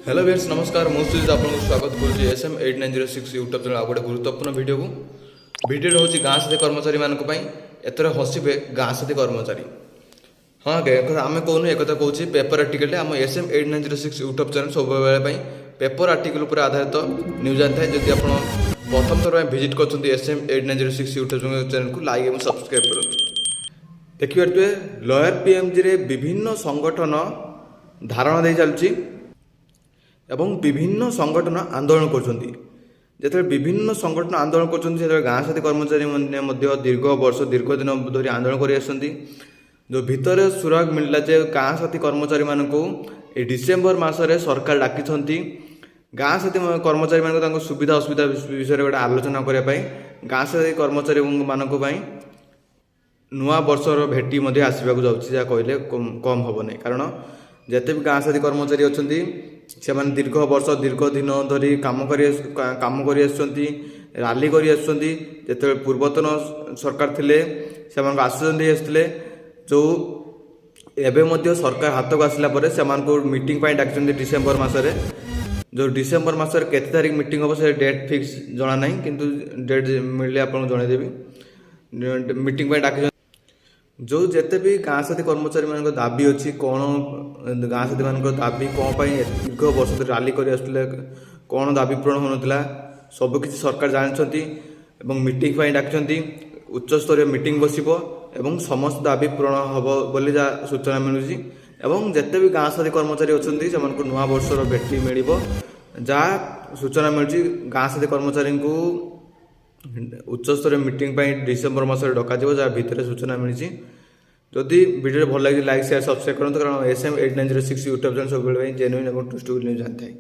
Hello viewers नमस्कार मुझे आपको स्वागत करुँच SM8906 यूट्यूब चैनल गोटे गुरुत्वपूर्ण वीडियो को वीडियो हूँ गाँ साथी कर्मचारी मानक एथर हसबे गाँ साथी कर्मचारी। हाँ आगे आम कहूँ एक कौन पेपर आर्टिकल आम SM8906 यूट्यूब चैनल सब पेपर आर्टिकल पर आधारित न्यूज आनी था। जदि आप प्रथम थर विजिट कर SM8906 यूट्यूब चैनल को लाइक और सब्सक्राइब करें। देखिए लयर PMG रे विभिन्न संगठन धारणा दे चलती एवं विभिन्न संगठन आंदोलन कर विभिन्न संगठन आंदोलन कर गाँ साथी कर्मचारी दीर्घ वर्ष दीर्घ दिन धरी आंदोलन कर जो भितर सुराग मिलला जे गाँ साथी कर्मचारी मानक डिसेम्बर मसरे सरकार डाकी गाँ साथी कर्मचारी मान सुविधा असुविधा विषय गोटे आलोचना करने गाँ साथी कर्मचारी मानक नुआ वर्षर भेटी आसवाक जा कहले कम हम नहीं। कारण जिते भी गाँ साथी कर्मचारी अच्छा से दीर्घ वर्ष दीर्घ दिन धरी काम कर राली कर पूर्वतन सरकार थिले से आश्वासन दे आसते जो एवं सरकार हाथ को आसला से मीटिंग डाक डिसेम्बर मसरे जो डिसेम्बर मसर के तारीख मीटिंग हम से डेट फिक्स जना ना कि डेट मिले आपको जनईदेवी मीटिंग डाक जो जिते भी गाँ साथी कर्मचारी मान दाबी अच्छी कौन गाँ साथी मान दाबी कौन दीर्घ वर्ष राली कर कौन दाबी पूरण होना सबकि सरकार जानते मीटिंग डाक उच्च स्तर मीटिंग बस समस्त दाबी पूरण हम बोली सूचना मिलूँ जिते भी गाँ साथी कर्मचारी अच्छा से नुआ वर्षर भेटी मिल जहाँ सूचना मिलूँ गाँ साथी कर्मचारी को उच्च स्तर मीटिंग डिसेम्बर मसरे डक जहाँ भितर सूचना मिली। जदि वीडियो भल लगे लाइक शेयर सब्सक्राइब करूँ कारण SM8906 यूट्यूब चैनल सब जेन्युइन और ट्रुथ न्यूज जानते हैं।